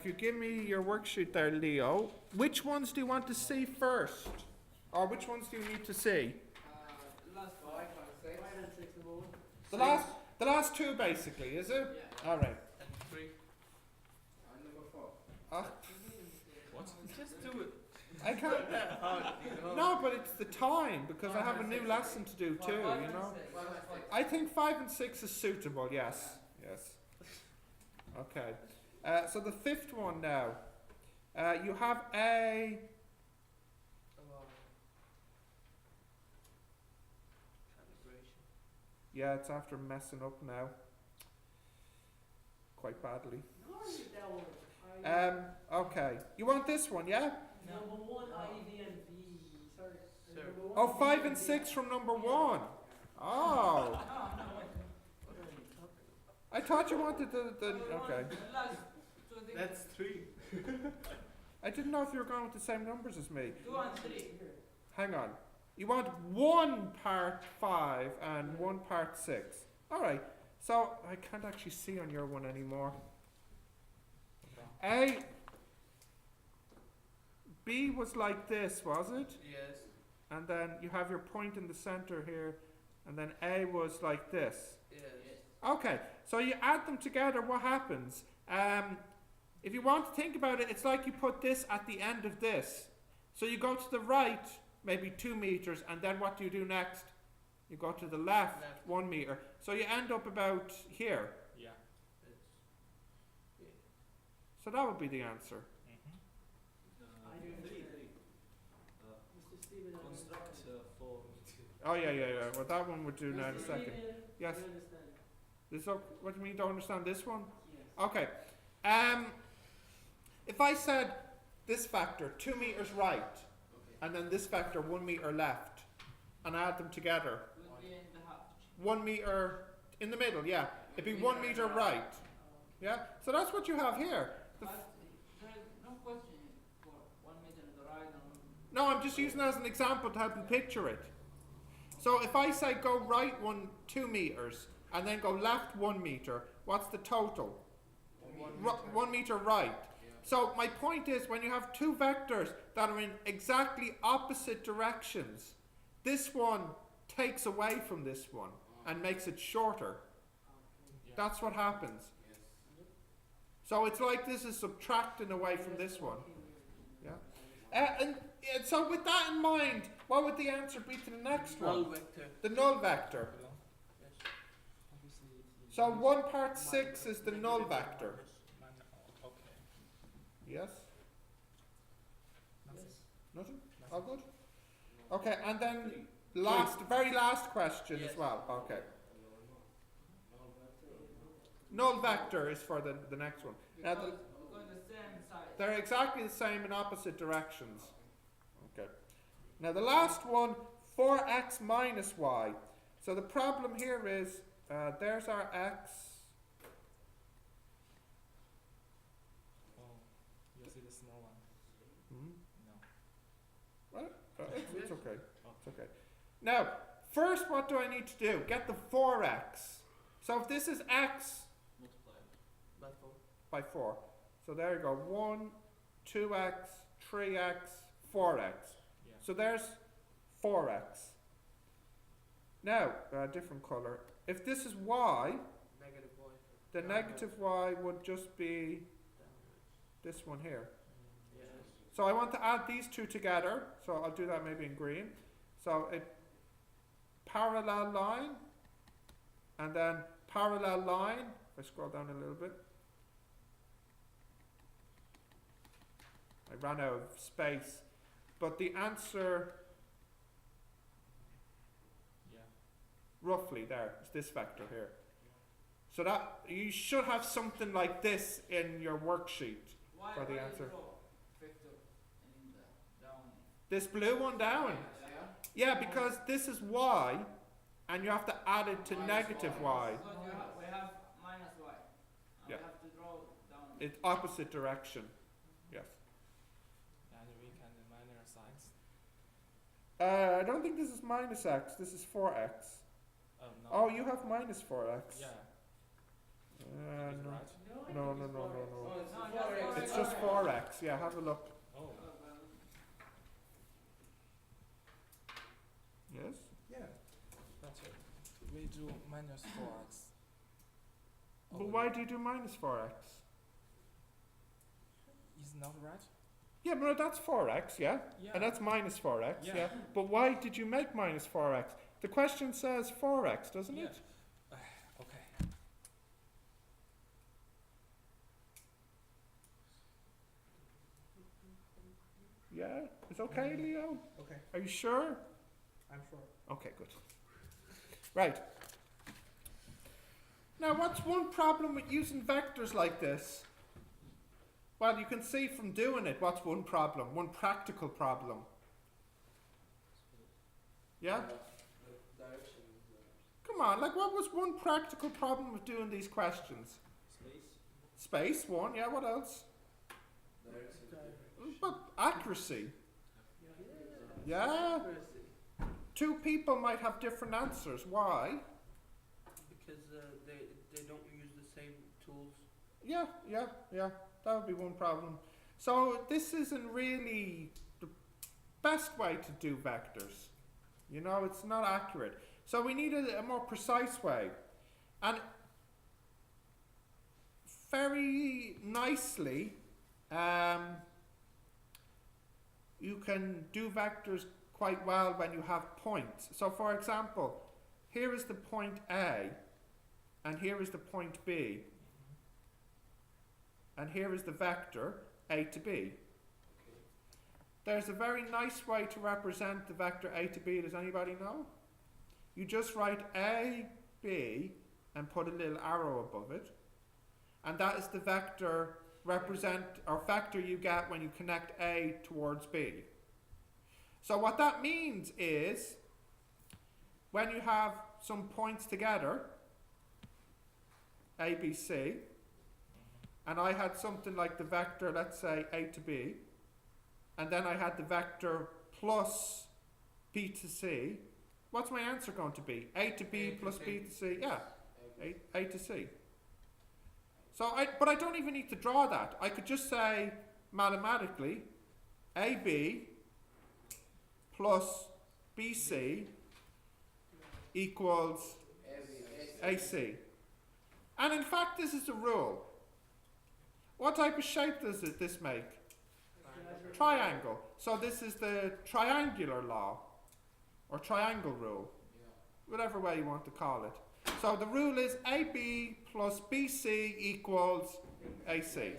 you give me your worksheet there, Leo, which ones do you want to see first? Or which ones do you need to see? Last 5 and 6. The last two, basically, is it? Yeah. All right. 3. And number 4. What? Just do it. I can't. No, but it's the time, because I have a new lesson to do too, you know. I think 5 and 6 is suitable, yes. Yes. Okay. So the fifth one now. You have a... Yeah, it's after messing up now. Quite badly. Okay. You want this one, yeah? Number 1, I, V, and V. Sorry. Oh, 5 and 6 from number 1. Oh. I thought you wanted the okay. That's 3. I didn't know if you were going with the same numbers as me. 2 and 3. Hang on. You want one part 5 and one part 6. Alright. So I can't actually see on your one anymore. B was like this, was it? Yes. And then you have your point in the center here, and then A was like this. Yes. Okay, so you add them together, what happens? If you want to think about it, it's like you put this at the end of this. So you go to the right, maybe 2 meters, and then what do you do next? You go to the left. 1 meter. So you end up about here. Yeah. So that would be the answer. I do understand. Mr. Steven, I Construct for Oh yeah. Well, that one would do now in a second. Yes. I understand. This, what do you mean you don't understand this one? Yes. Okay. If I said this factor 2 meters right, and then this factor 1 meter left, and add them together, 1 meter in the middle, yeah. It'd be 1 meter right. Yeah. So that's what you have here. There is no question for 1 meter to the right and No, I'm just using it as an example to help you picture it. So if I say go right 2 meters and then go left 1 meter, what's the total? 1 meter right. So my point is, when you have two vectors that are in exactly opposite directions, this one takes away from this one and makes it shorter. That's what happens. So it's like this is subtracting away from this one. Yeah. And so with that in mind, what would the answer be to the next one? null vector. The null vector. So 1 part 6 is the null vector. Yes? Nothing? All good? Okay, and then very last question as well. Okay. Null vector is for the next one. Now because the same size. they're exactly the same in opposite directions. Okay. Now the last one, 4x minus y. So the problem here is, there's our x. Oh, you see the small one? Hmm? No. Well, it's okay. It's okay. Now, first what do I need to do? Get the 4x. So if this is x Multiply. by 4. So there you go. 1, 2x, 3x, 4x. Yeah. So there's 4x. Now, different color. If this is y, Negative y. the negative y would just be this one here. Yes. So I want to add these two together. So I'll do that maybe in green. So a parallel line, and then parallel line. If I scroll down a little bit. I ran out of space. But the answer, Yeah. roughly there, is this vector here. So that you should have something like this in your worksheet Why for the why answer. is the vector in the down? This blue one down. Yeah, because this is y, and you have to add it to negative y. Because we have minus y. And Yeah. we have to draw down. It's opposite direction. Yes. And we can minor signs. I don't think this is minus x. This is 4x. Oh no. Oh, you have minus 4x. Yeah. Is No. right? No. Oh, it's No, 4x. It's just 4x. Yeah, have a look. Oh. Yes? Yeah. That's it. We do minus 4x. But why do you do minus 4x? Is not right? Yeah, but no, that's 4x, yeah? Yeah. And that's minus 4x, yeah. Yeah. But why did you make minus 4x? The question says 4x, doesn't Yeah. it? Okay. Yeah? It's okay, Leo? Okay. Are you sure? I'm sure. Okay, good. Right. Now, what's one problem with using vectors like this? Well, you can see from doing it what's one problem, one practical problem. Yeah? The direction is Come on, like what was one practical problem with doing these questions? Space, one, yeah, what else? direction. But accuracy. Yeah? Two people might have different answers. Why? Because they don't use the same tools. Yeah. That would be one problem. So this isn't really the best way to do vectors. You know, it's not accurate. So we need a more precise way. And very nicely, you can do vectors quite well when you have points. So for example, here is the point A, and here is the point B. And here is the vector A to B. There's a very nice way to represent the vector A to B. Does anybody know? You just write A, B, and put a little arrow above it. And that is the vector vector you get when you connect A towards B. So what that means is, when you have some points together, A, B, C, and I had something like the vector, let's say A to B, and then I had the vector plus B to C, what's my answer going to be? A to B plus B to C, yeah, A to C. So but I don't even need to draw that. I could just say, mathematically, AB plus BC equals AC. And in fact, this is a rule. What type of shape does this make? Triangle. So this is the triangular law, or triangle rule, whatever way you want to call it. So the rule is AB plus BC equals AC.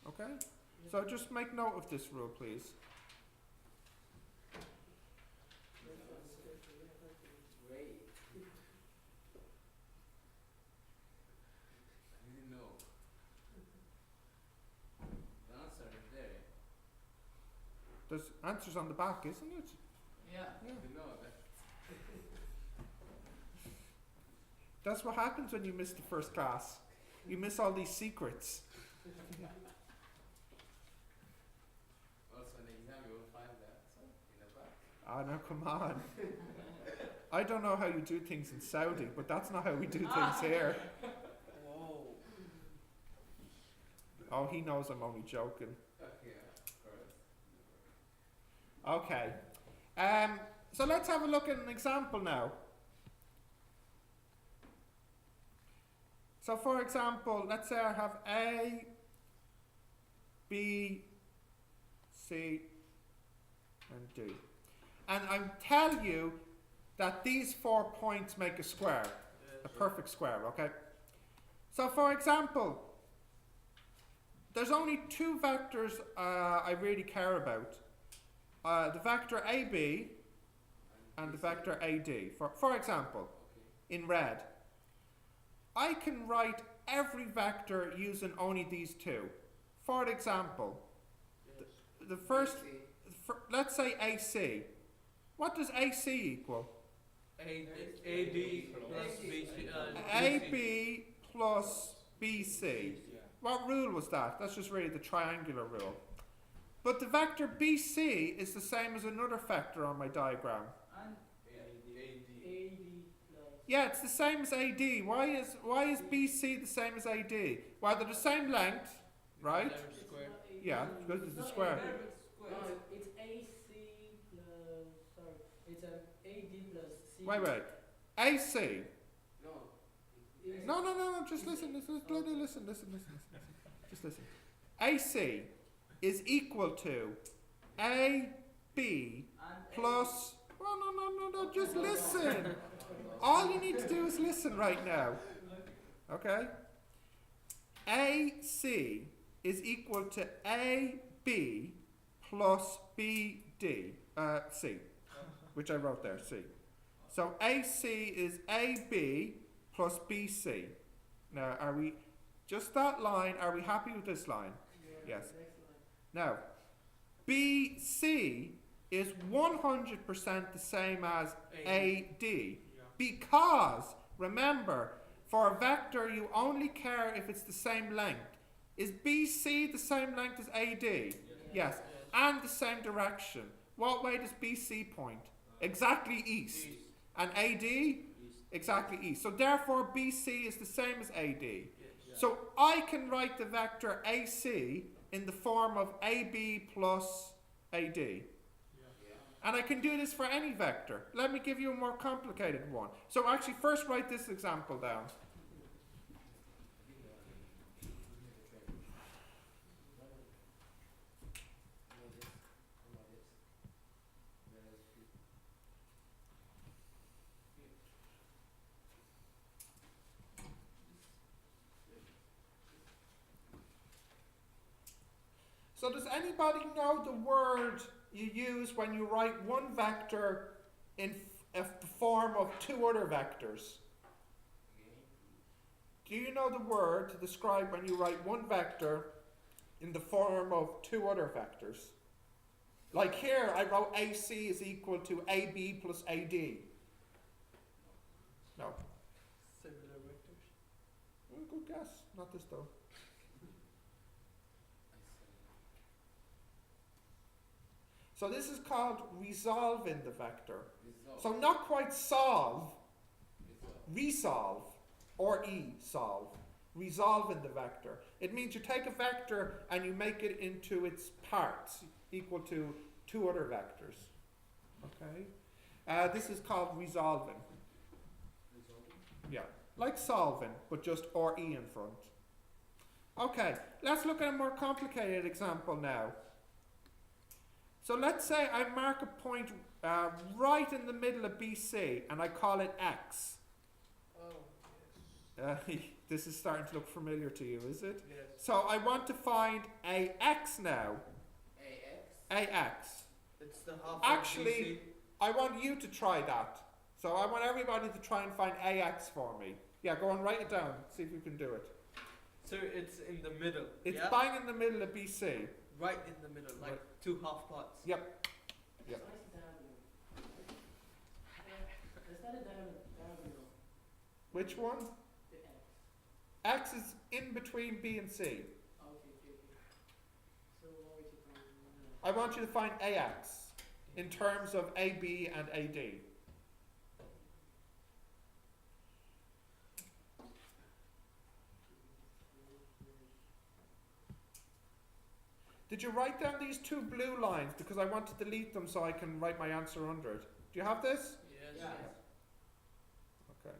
Okay? So just make note of this rule, please. Great. I didn't know. The answer is there. There's answers on the back, isn't it? Yeah. I didn't know that. That's what happens when you miss the first class. You miss all these secrets. Also, in the exam, you will find that in the back. Oh no, come on. I don't know how you do things in Saudi, but that's not how we do things here. Whoa. Oh, he knows I'm only joking. Yeah, of course. Okay. So let's have a look at an example now. So for example, let's say I have A, B, C, and D. And I tell you that these 4 points make a square, a perfect square, okay? So for example, there's only 2 vectors I really care about. The vector AB and the vector AD. For example, in red, I can write every vector using only these 2. For example, the first, let's say AC. What does AC equal? AD plus BC. AB plus BC. Yeah. What rule was that? That's just really the triangular rule. But the vector BC is the same as another vector on my diagram. And AD plus. Yeah, it's the same as AD. Why is BC the same as AD? Well, they're the same length, right? They're It's square. not AD. Yeah, because it's a not square. AD. perfect square. No, it's AC plus, sorry, it's an AD plus C. Wait. AC. No. Is- No. Just listen. Just listen. AC is equal to AB And plus. Well, no. Just listen. All you need to do is listen right now. Okay? AC is equal to AB plus BD, C, which I wrote there, C. So AC is AB plus BC. Now, are we, just that line, are we happy with this line? Yes. Excellent. Now, BC is 100% the same as AD. Because, remember, for a vector you only care if it's the same length. Is BC the same length as AD? Yes. And the same direction. What way does BC point? Exactly east. And AD? Exactly east. So therefore BC is the same as AD. So I can write the vector AC in the form of AB plus AD. And I can do this for any vector. Let me give you a more complicated one. So actually first write this example down. So does anybody know the word you use when you write one vector in the form of two other vectors? Do you know the word to describe when you write one vector in the form of two other vectors? Like here, I wrote AC is equal to AB plus AD. No. Similar vectors. Well, good guess. Not this though. So this is called resolving the vector. So not quite solve, resolve, or solve. Resolving the vector. It means you take a vector and you make it into its parts equal to two other vectors. Okay? This is called resolving. Yeah, like solving, but just RE in front. Okay, let's look at a more complicated example now. So let's say I mark a point right in the middle of BC and I call it X. Oh, This is starting to look familiar to you, is it? yes. So I want to find AX now. AX? AX. It's the half Actually, of BC. I want you to try that. So I want everybody to try and find AX for me. Yeah, go and write it down. See if you can do it. So it's in the middle. It's yeah? bang in the middle of BC. Right in the middle, like Right. two half parts. Yep. It's nice diagonal. Is that a diagonal? Which one? The X. X is in between B and C. Okay. So what would you find? I want you to find AX in terms of AB and AD. Did you write down these two blue lines? Because I want to delete them so I can write my answer under it. Do you have this? Yes. Yeah. Okay.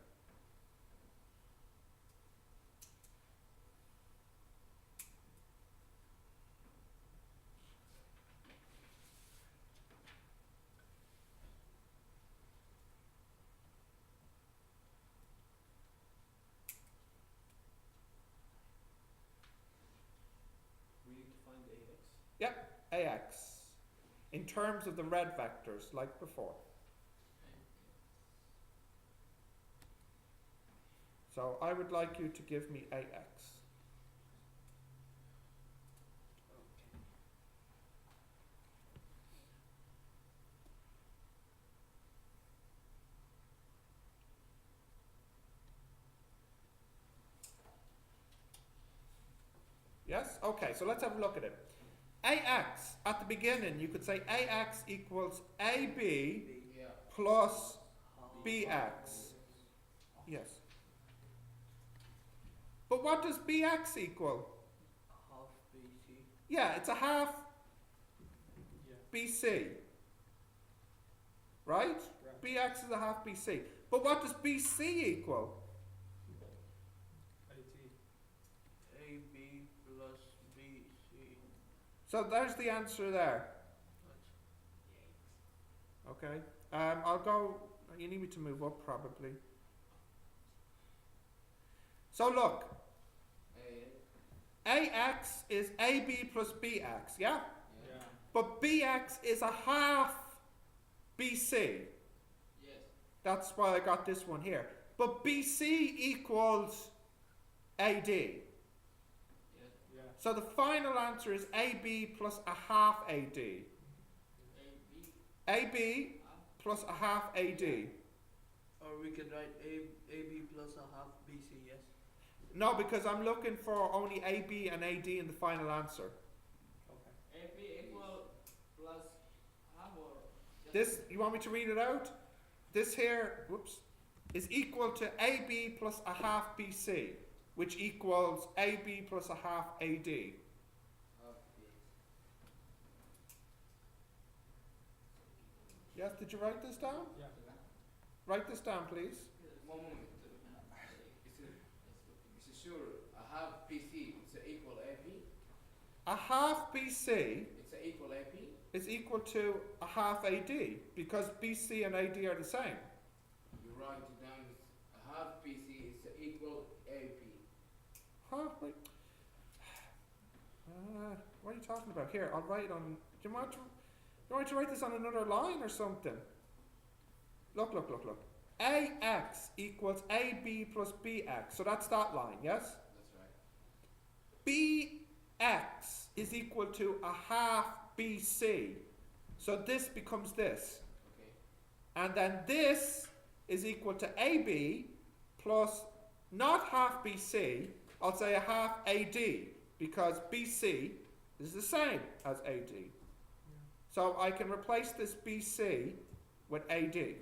We need to find AX. AX. In terms of the red vectors, like before. So I would like you to give me AX. Yes? Okay, so let's have a look at it. AX, at the beginning, you could say AX equals AB Yeah. plus BX. Yes. But what does BX equal? Half BC. Yeah, it's a half Yeah. BC. Right? Right. BX is a half BC. But what does BC equal? AT. AB plus BC. So there's the answer there. Okay. I'll go. You need me to move up probably. So look, AX is AB plus BX, yeah? Yeah. But BX is a half BC. Yes. That's why I got this one here. But BC equals AD. Yes. Yeah. So the final answer is AB plus a half AD. AB. AB plus a half AD. Or we could write AB plus a half BC, yes? No, because I'm looking for only AB and AD in the final answer. Okay. AB equal plus half or just This, you want me to read it out? This here, whoops, is equal to AB plus a half BC, which equals AB plus a half AD. Okay. Yes, did you write this down? Yeah. Write this down, please. One moment. Is it sure a half PC is equal AP? A half BC It's equal AP? is equal to a half AD, because BC and AD are the same. You write it down. A half PC is equal AP. Huh? Wait. What are you talking about? Here, I'll write on. Do you want to write this on another line or something? Look. AX equals AB plus BX. So that's that line, yes? That's right. BX is equal to a half BC. So this becomes this. Okay. And then this is equal to AB plus not half BC, I'll say a half AD, because BC is the same as AD. So I can replace this BC with AD. yes.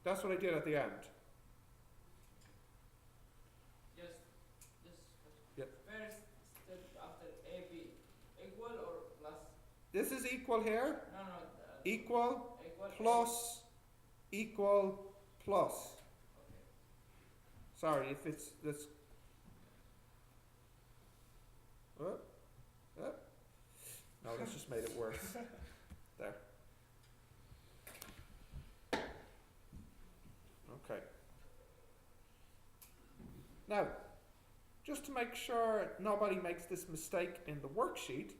That's what I did at the end. Just Yep. first step after AB equal or plus? This is equal here, No. equal, Equal plus, equal, plus. Okay. Sorry, if it's this. No, that's just made it worse. There. Okay. Now, just to make sure nobody makes this mistake in the worksheet,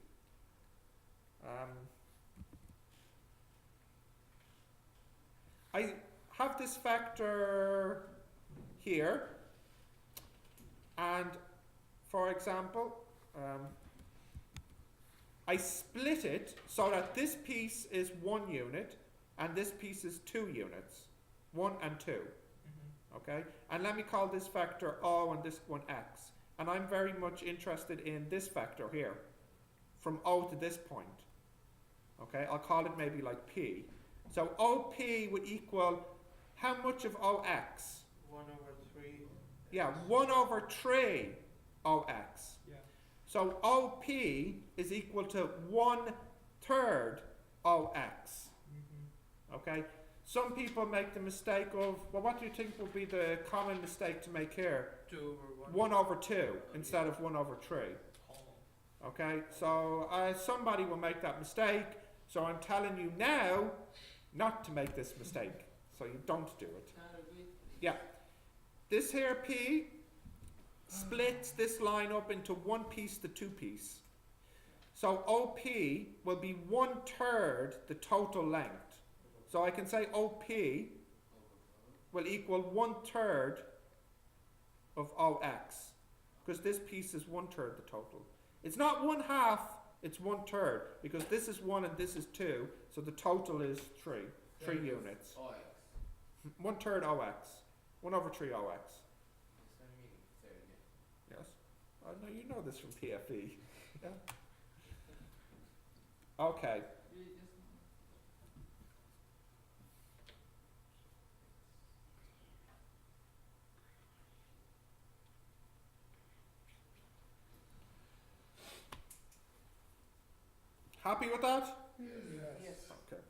I have this factor here, and for example, I split it so that this piece is 1 unit and this piece is 2 units, 1 and 2. Okay, and let me call this factor O and this one X, and I'm very much interested in this factor here, from O to this point. Okay, I'll call it maybe like P. So OP would equal how much of OX? 1/3. Yeah, 1/3 OX. Yeah. So OP is equal to 1/3 OX. Okay? Some people make the mistake of, well, what do you think would be the common mistake to make here? 2/1. 1/2 instead of 1/3. Okay? So somebody will make that mistake. So I'm telling you now not to make this mistake. So you don't do it. Can I repeat? Yeah. This here P splits this line up into 1 piece to 2 piece. So OP will be 1/3 the total length. So I can say OP will equal 1/3 of OX, because this piece is 1/3 the total. It's not 1/2, it's 1/3, because this is 1 and this is 2, so the total is 3 units. OX. 1/3 OX, 1/3 OX. It's a meaning. Say it again. Yes, I know you know this from PFE. Yeah. Okay. We just Happy with that? Yes. Yes. Okay.